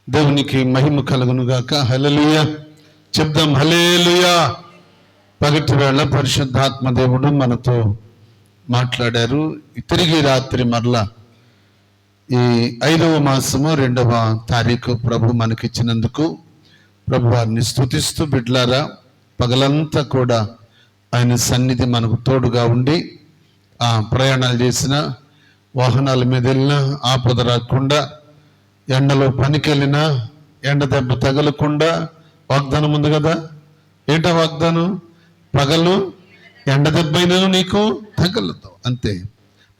దేవునికి మహిమ కలుగును గాక. హల్లెలూయా చెప్దాం. హల్లెలూయా. పగటి వేళ పరిశుద్ధాత్మ దేవుడు మనతో మాట్లాడారు. తిరిగి రాత్రి మరలా ఈ 5వ మాసము 2వ తారీఖు ప్రభు మనకిచ్చినందుకు ప్రభు వారిని స్తుతిస్తూ, బిడ్లారా పగలంతా కూడా ఆయన సన్నిధి మనకు తోడుగా ఉండి ప్రయాణాలు చేసిన, వాహనాల మీద వెళ్ళినా ఆపద రాకుండా, ఎండలో పనికి వెళ్ళినా ఎండ దెబ్బ తగలకుండా, వాగ్దానం ఉంది కదా. ఏంటా వాగ్దానం? పగలు ఎండ దెబ్బ అయినను నీకు తగలదు, అంతే.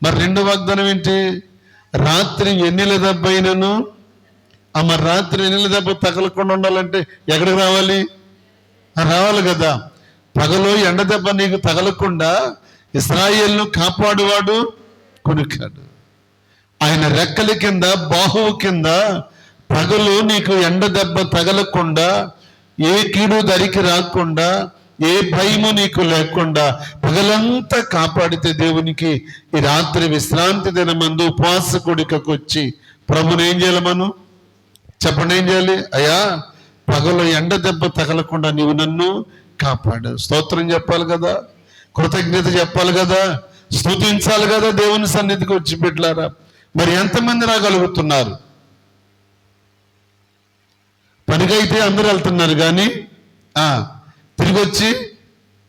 మరి రెండో వాగ్దానం ఏంటి? రాత్రి ఎన్నెల దెబ్బ అయినను. మరి రాత్రి ఎన్నెల దెబ్బ తగలకుండా ఉండాలంటే ఎక్కడికి రావాలి? రావాలి కదా. పగలు ఎండ దెబ్బ నీకు తగలకుండా ఇశ్రాయేలును కాపాడువాడు కొనుక్కాడు. ఆయన రెక్కల కింద, బాహువు కింద పగలు నీకు ఎండ దెబ్బ తగలకుండా, ఏ కీడు దరికి రాకుండా, ఏ భయము నీకు లేకుండా పగలంతా కాపాడితే దేవునికి ఈ రాత్రి విశ్రాంతి దినమందు ఉపవాస కూడికకు వచ్చి ప్రభుని ఏం చేయాలి? మనం చెప్పండి, ఏం చేయాలి? అయ్యా, పగలు ఎండ దెబ్బ తగలకుండా నీవు నన్ను కాపాడు. స్తోత్రం చెప్పాలి కదా, కృతజ్ఞత చెప్పాలి కదా, స్తుతించాలి కదా దేవుని సన్నిధికి వచ్చి బిడ్డలారా. మరి ఎంతమంది రాగలుగుతున్నారు? పనికైతే అందరూ వెళ్తున్నారు, కానీ తిరిగి వచ్చి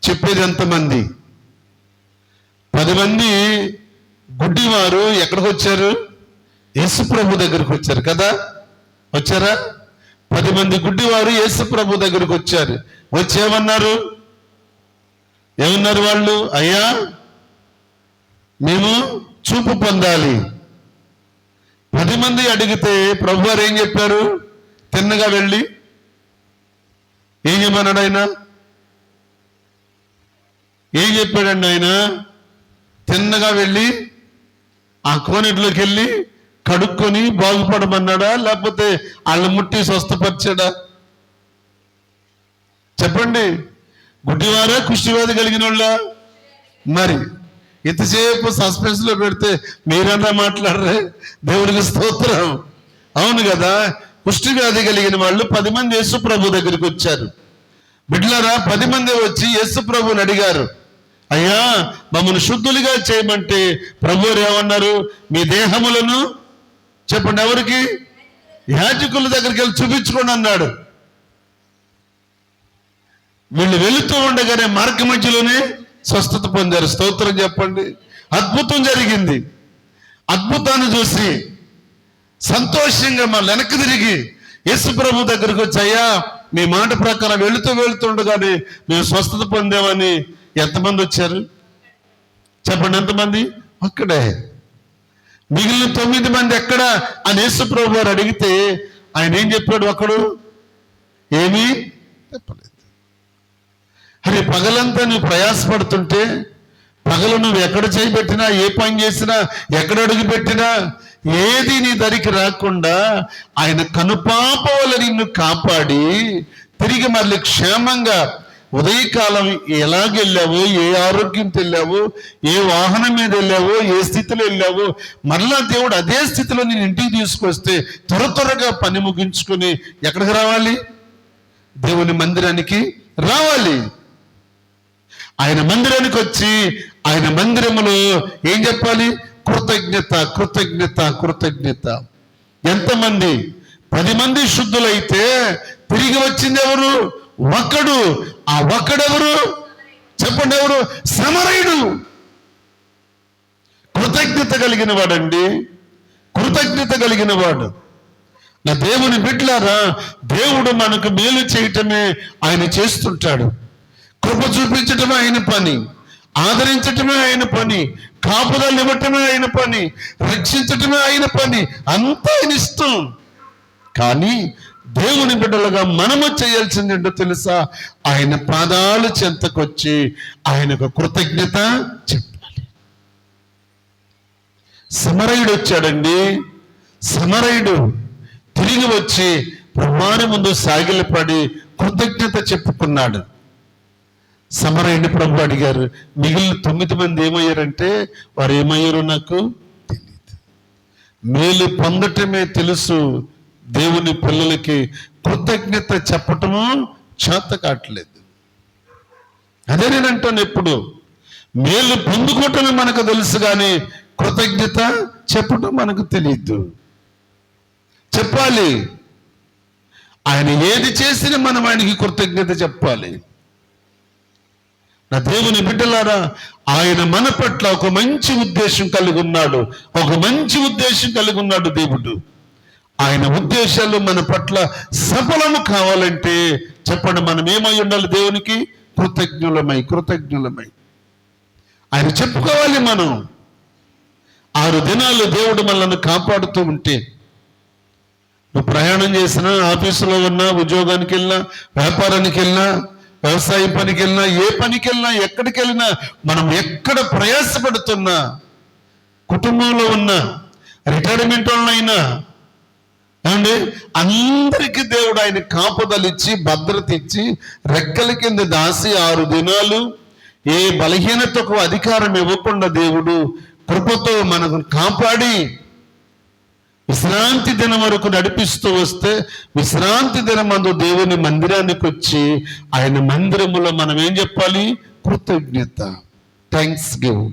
చెప్పేది ఎంతమంది? 10 మంది గుడ్డివారు ఎక్కడికి వచ్చారు? యేసు ప్రభు దగ్గరికి వచ్చారు కదా. వచ్చారా? 10 మంది గుడ్డివారు యేసు ప్రభు దగ్గరికి వచ్చారు. వచ్చి ఏమన్నారు? వాళ్ళు? అయ్యా, మేము చూపు పొందాలి. 10 మంది అడిగితే ప్రభు వారు ఏం చెప్పారు? తిన్నగా వెళ్ళి ఏం చెప్పన్నాడు ఆయన? ఏం చెప్పాడండి ఆయన? తిన్నగా వెళ్ళి ఆ కోనేటిలోకి వెళ్ళి కడుక్కొని బాగుపడమన్నాడా, లేకపోతే వాళ్ళని ముట్టి స్వస్థపరిచాడా? చెప్పండి. గుడ్డివారా, కుష్టివ్యాధి కలిగిన వాళ్ళ? మరి ఇంతసేపు సస్పెన్స్ లో పెడితే మీరన్నా మాట్లాడరే? దేవుడికి స్తోత్రం. అవును కదా. కుష్టివ్యాధి కలిగిన వాళ్ళు 10 మంది యేసు ప్రభు దగ్గరికి వచ్చారు. బిడ్డలారా, 10 మంది వచ్చి యేసు ప్రభుని అడిగారు, అయ్యా మమ్మల్ని శుద్ధులుగా చేయమంటే ప్రభు ఏమన్నారు? మీ దేహములను చెప్పండి ఎవరికి? యాజకుల దగ్గరికి వెళ్ళి చూపించుకోండి అన్నాడు. వీళ్ళు వెళుతూ ఉండగానే మార్గ మధ్యలోనే స్వస్థత పొందారు. స్తోత్రం చెప్పండి. అద్భుతం జరిగింది. అద్భుతాన్ని చూసి సంతోషంగా మళ్ళీ వెనక్కి తిరిగి యేసు ప్రభు దగ్గరకు వచ్చి, అయ్యా మీ మాట ప్రకారం వెళుతుండగానే మేము స్వస్థత పొందామని ఎంతమంది వచ్చారు? చెప్పండి, ఎంతమంది? అక్కడే. మిగిలిన 9 మంది ఎక్కడ అని యేసు ప్రభు వారు అడిగితే ఆయన ఏం చెప్పాడు? ఒకడు ఏమీ చెప్పలేదు. అరే, పగలంతా నువ్వు ప్రయాసపడుతుంటే, పగలు నువ్వు ఎక్కడ చేయబెట్టినా, ఏ పని చేసినా, ఎక్కడ అడుగు పెట్టినా ఏది నీ దరికి రాకుండా ఆయన కనుపాప వల్ల నిన్ను కాపాడి తిరిగి మళ్ళీ క్షేమంగా ఉదయకాలం ఎలాగెళ్ళావు, ఏ ఆరోగ్యంతో వెళ్ళావు, ఏ వాహనం మీద వెళ్ళావు, ఏ స్థితిలో వెళ్ళావు, మరలా దేవుడు అదే స్థితిలో నేను ఇంటికి తీసుకొస్తే త్వరగా పని ముగించుకొని ఎక్కడికి రావాలి? దేవుని మందిరానికి రావాలి. ఆయన మందిరానికి వచ్చి ఆయన మందిరములో ఏం చెప్పాలి? కృతజ్ఞత, కృతజ్ఞత, కృతజ్ఞత. ఎంతమంది? 10 మంది శుద్ధులైతే తిరిగి వచ్చింది ఎవరు? ఒక్కడు. ఆ ఒక్కడెవరు? చెప్పండి, ఎవరు? సమరయుడు. కృతజ్ఞత కలిగిన వాడండి, కృతజ్ఞత కలిగిన వాడు. నా దేవుని బిడ్డలారా, దేవుడు మనకు మేలు చేయటమే ఆయన చేస్తుంటాడు. కృప చూపించటమే ఆయన పని, ఆదరించటమే ఆయన పని, కాపుదలు ఇవ్వటమే ఆయన పని, రక్షించటమే ఆయన పని. అంతా ఆయన ఇష్టం. కానీ దేవుని బిడ్డలుగా మనము చేయాల్సింది ఏంటో తెలుసా? ఆయన పాదాలు చెంతకొచ్చి ఆయనకు కృతజ్ఞత చెప్పాలి. సమరయుడు వచ్చాడండి. సమరయుడు తిరిగి వచ్చి ప్రభువారి ముందు సాగిలపడి కృతజ్ఞత చెప్పుకున్నాడు. సమరయుని ప్రభు అడిగారు, మిగిలిన 9 మంది ఏమయ్యారంటే, వారు ఏమయ్యారో నాకు తెలియదు. మేలు పొందటమే తెలుసు, దేవుని పిల్లలకి కృతజ్ఞత చెప్పటము చేత కావట్లేదు. అదే నేను అంటాను, ఎప్పుడు మేలు పొందుకోవటమే మనకు తెలుసు కానీ కృతజ్ఞత చెప్పటం మనకు తెలియదు. చెప్పాలి. ఆయన ఏది చేసినా మనం ఆయనకి కృతజ్ఞత చెప్పాలి. నా దేవుని బిడ్డలారా, ఆయన మన పట్ల ఒక మంచి ఉద్దేశం కలిగి ఉన్నాడు. ఒక మంచి ఉద్దేశం కలిగి ఉన్నాడు దేవుడు. ఆయన ఉద్దేశాలు మన పట్ల సఫలము కావాలంటే చెప్పండి, మనం ఏమై ఉండాలి? దేవునికి కృతజ్ఞులమై ఆయన చెప్పుకోవాలి. మనం 6 దినాలు దేవుడు మనల్ని కాపాడుతూ ఉంటే, నువ్వు ప్రయాణం చేసినా, ఆఫీసులో ఉన్నా, ఉద్యోగానికి వెళ్ళినా, వ్యాపారానికి వెళ్ళినా, వ్యవసాయ పనికి వెళ్ళినా, ఏ పనికి వెళ్ళినా, ఎక్కడికి వెళ్ళినా, మనం ఎక్కడ ప్రయాసపడుతున్నా, కుటుంబంలో ఉన్నా, రిటైర్మెంట్ వాళ్ళైనా అండి, అందరికీ దేవుడు ఆయన కాపుదలిచ్చి భద్రత ఇచ్చి రెక్కల కింద దాసి 6 దినాలు ఏ బలహీనతకు అధికారం ఇవ్వకుండా దేవుడు కృపతో మనకు కాపాడి విశ్రాంతి దినం వరకు నడిపిస్తూ వస్తే, విశ్రాంతి దినమందు దేవుని మందిరానికి వచ్చి ఆయన మందిరములో మనం ఏం చెప్పాలి? కృతజ్ఞత, థ్యాంక్స్ గివ్.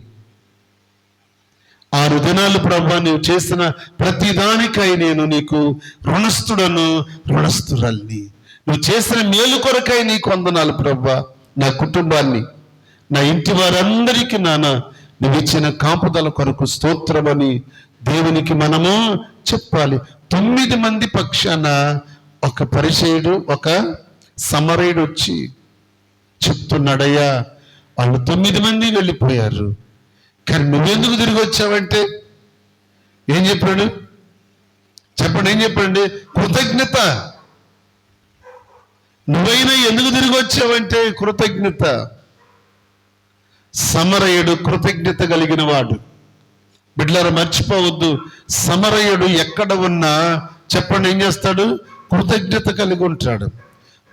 6 దినాలు ప్రభువా నీవు చేసిన ప్రతిదానికై నేను నీకు రుణస్థురాల్ని. నువ్వు చేసిన మేలు కొరకై నీకు వందనాలు ప్రభువా. నా కుటుంబాన్ని, నా ఇంటి వారందరికీ నువ్వు ఇచ్చిన కాపుదల కొరకు స్తోత్రమని దేవునికి మనము చెప్పాలి. 9 మంది పక్షాన ఒక పరిచయుడు, ఒక సమరయుడు వచ్చి చెప్తున్నాడయ్యా, వాళ్ళు 9 మంది వెళ్ళిపోయారు, కానీ నువ్వెందుకు తిరిగి వచ్చావంటే ఏం చెప్పాడు? చెప్పండి, ఏం చెప్పండి? కృతజ్ఞత. నువ్వైనా ఎందుకు తిరిగి వచ్చావంటే కృతజ్ఞత. సమరయుడు కృతజ్ఞత కలిగిన వాడు. బిడ్డలారా, మర్చిపోవద్దు, సమరయుడు ఎక్కడ ఉన్నా చెప్పండి ఏం చేస్తాడు? కృతజ్ఞత కలిగి ఉంటాడు.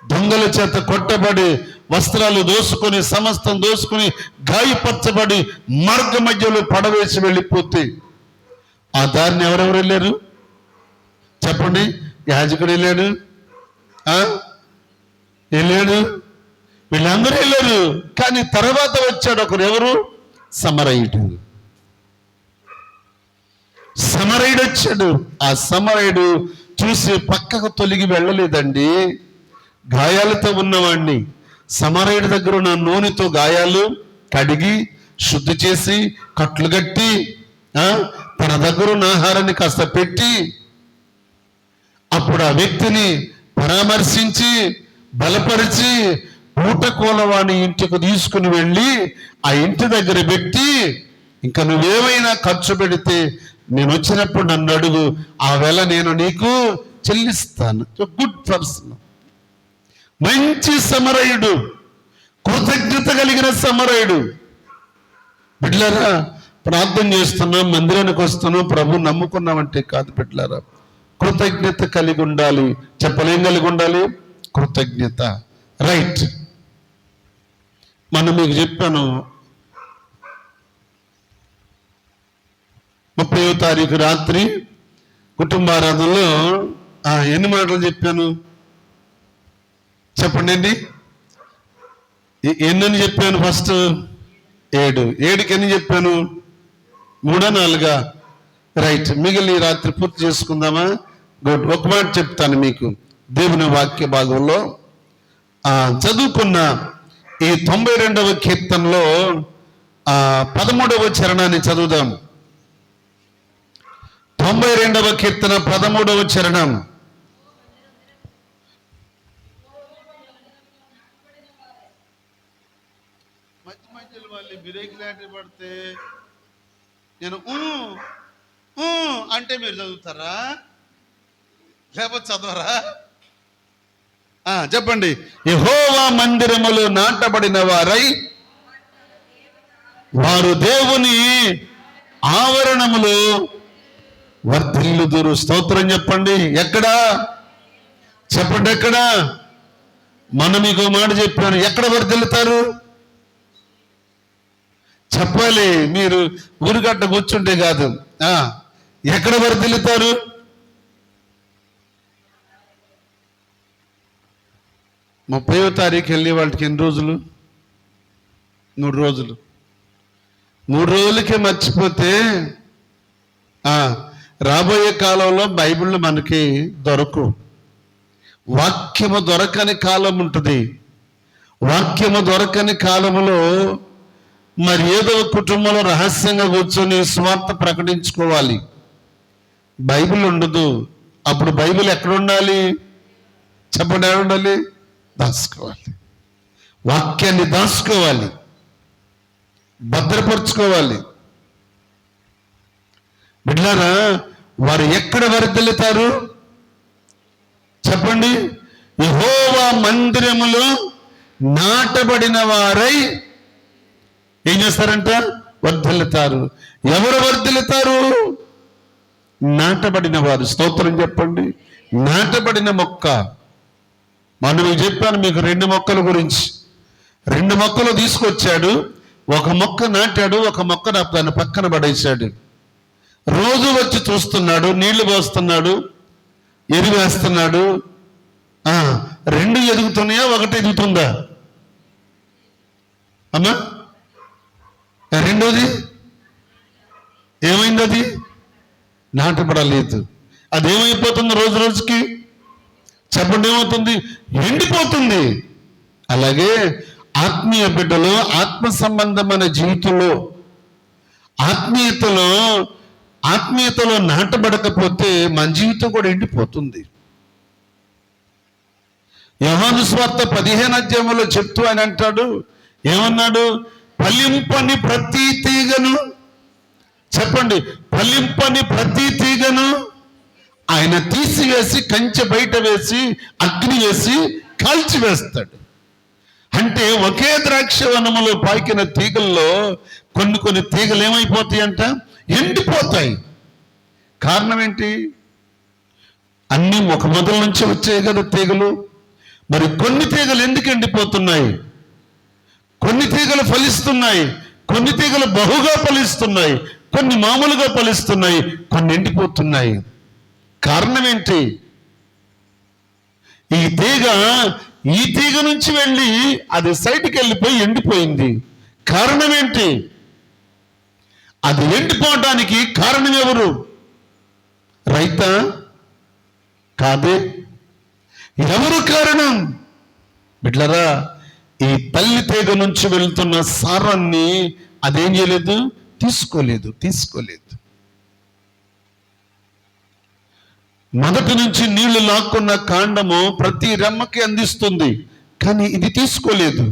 దొంగల చేత కొట్టబడి, వస్త్రాలు దోసుకొని, సమస్తం దోసుకొని, గాయపరచబడి మార్గ మధ్యలో పడవేసి వెళ్ళిపోతే ఆ దారిని ఎవరెవరు వెళ్ళారు? చెప్పండి. యాజకుడు వెళ్ళాడు, వీళ్ళందరూ వెళ్ళారు. కానీ తర్వాత వచ్చాడు ఒకరు, ఎవరు? సమరయుడు వచ్చాడు. ఆ సమరయుడు చూసి పక్కకు తొలగి వెళ్ళలేదండి. గాయాలతో ఉన్నవాడిని సమరయుడి దగ్గర ఉన్న నూనెతో గాయాలు కడిగి శుద్ధి చేసి కట్లు కట్టి తన దగ్గర ఉన్న ఆహారాన్ని కాస్త పెట్టి అప్పుడు ఆ వ్యక్తిని పరామర్శించి బలపరిచి పూటకోలవాణి ఇంటికి తీసుకుని వెళ్ళి ఆ ఇంటి దగ్గర పెట్టి, ఇంకా నువ్వేమైనా ఖర్చు పెడితే నేను వచ్చినప్పుడు నన్ను అడుగు, ఆ వేళ నేను నీకు చెల్లిస్తాను. గుడ్ పర్సన్, మంచి సమరయుడు, కృతజ్ఞత కలిగిన సమరయుడు. బిడ్డలారా, ప్రార్థన చేస్తున్నాం, మందిరానికి వస్తున్నాం, ప్రభు నమ్ముకున్నామంటే కాదు బిడ్డలారా, కృతజ్ఞత కలిగి ఉండాలి. చెప్పలేం కలిగి ఉండాలి? కృతజ్ఞత. రైట్. మనం మీకు చెప్పాను, 30వ తారీఖు రాత్రి కుటుంబారాధనలో ఎన్ని మాటలు చెప్పాను? చెప్పండి అండి, ఎన్ని చెప్పాను? ఫస్ట్ 7కి ఎన్ని చెప్పాను? 3 4? రైట్. మిగిలిన ఈ రాత్రి పూర్తి చేసుకుందామా? గుడ్. ఒక మాట చెప్తాను మీకు. దేవుని వాక్య భాగంలో చదువుకున్న ఈ 92వ కీర్తనలో 13వ చరణాన్ని చదువుదాం. 92వ కీర్తన 13వ చరణం. మధ్యలో వాళ్ళు బ్రేక్ లాంటి పడితే నేను అంటే మీరు చదువుతారా? లేకపోతే చదవరా? చెప్పండి. యెహోవా మందిరములో నాటబడిన వారై వారు దేవుని ఆవరణములో వర్ధిల్లుదురు. స్తోత్రం చెప్పండి. ఎక్కడా? చెప్పండి, ఎక్కడా? మనం మీకు మాట చెప్పాను, ఎక్కడ వర్ధిల్లుతారు చెప్పాలి. మీరు ఊరిగట్ట కూర్చుంటే కాదు. ఎక్కడ వర్ధిల్లుతారు? 30వ తారీఖు వెళ్ళే వాళ్ళకి ఎన్ని రోజులు? 3 రోజులు. 3 రోజులకే మర్చిపోతే రాబోయే కాలంలో బైబిల్ మనకి దొరకవు. వాక్యము దొరకని కాలం ఉంటుంది. వాక్యము దొరకని కాలంలో మరి ఏదో కుటుంబంలో రహస్యంగా కూర్చొని స్వార్థ ప్రకటించుకోవాలి. బైబిల్ ఉండదు. అప్పుడు బైబిల్ ఎక్కడ ఉండాలి? చెప్పండి, ఎక్కడ ఉండాలి? దాచుకోవాలి. వాక్యాన్ని దాచుకోవాలి, భద్రపరుచుకోవాలి. బిడ్డలారా, వారు ఎక్కడ వర్ధిల్లుతారు చెప్పండి? యెహోవా మందిరములో నాటబడిన వారై ఏం చేస్తారంట? వర్ధిల్లుతారు. ఎవరు వర్ధిల్లుతారు? నాటబడిన వారు. స్తోత్రం చెప్పండి. నాటబడిన మొక్క. మనం చెప్పాను మీకు 2 మొక్కల గురించి. 2 మొక్కలు తీసుకొచ్చాడు. ఒక మొక్క నాటాడు, ఒక మొక్క దాని పక్కన పడేశాడు. రోజు వచ్చి చూస్తున్నాడు, నీళ్లు పోస్తున్నాడు, ఎరువేస్తున్నాడు. 2 ఎదుగుతున్నాయా? 1 ఎదుగుతుందా అమ్మా? రెండోది ఏమైంది? అది నాటపడలేదు. అదేమైపోతుంది? రోజు రోజుకి చెప్పండి, ఏమవుతుంది? ఎండిపోతుంది. అలాగే ఆత్మీయ బిడ్డలు, ఆత్మ సంబంధమైన జీవితంలో ఆత్మీయతలో నాటబడకపోతే మన జీవితం కూడా ఎండిపోతుంది. యోహాను సువార్త 15వ అధ్యాయంలో చెప్తూ ఆయన అంటాడు, ఏమన్నాడు? ఫలింపని ప్రతి తీగను, చెప్పండి, ఫలింపని ప్రతి తీగను ఆయన తీసివేసి కంచె బయట వేసి అగ్ని వేసి కాల్చివేస్తాడు. అంటే ఒకే ద్రాక్షవనములో పాకిన తీగల్లో కొన్ని తీగలు ఏమైపోతాయి అంట? ఎండిపోతాయి. కారణం ఏంటి? అన్నీ ఒక మొదల నుంచి వచ్చాయి కదా తీగలు. మరి కొన్ని తీగలు ఎందుకు ఎండిపోతున్నాయి? కొన్ని తీగలు ఫలిస్తున్నాయి, కొన్ని తీగలు బహుగా ఫలిస్తున్నాయి, కొన్ని మామూలుగా ఫలిస్తున్నాయి, కొన్ని ఎండిపోతున్నాయి. కారణం ఏంటి? ఈ తీగ నుంచి వెళ్ళి అది సైడ్కి వెళ్ళిపోయి ఎండిపోయింది. కారణం ఏంటి? అది ఎండిపోవడానికి కారణం ఎవరు? రైతా? కాదే. ఎవరు కారణం? బిడ్డలారా, ఈ తల్లి తీగ నుంచి వెళ్తున్న సారాన్ని అదేం చేయలేదు? తీసుకోలేదు. మొదటి నుంచి నీళ్లు లాక్కున్న కాండము ప్రతి రెమ్మకి అందిస్తుంది, కానీ ఇది తీసుకోలేదు.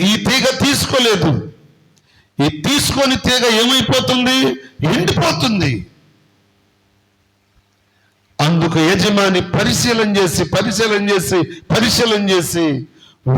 ఈ తీగ తీసుకోలేదు. ఈ తీసుకొని తీగ ఏమైపోతుంది? ఎండిపోతుంది. అందుకు యజమాని పరిశీలన చేసి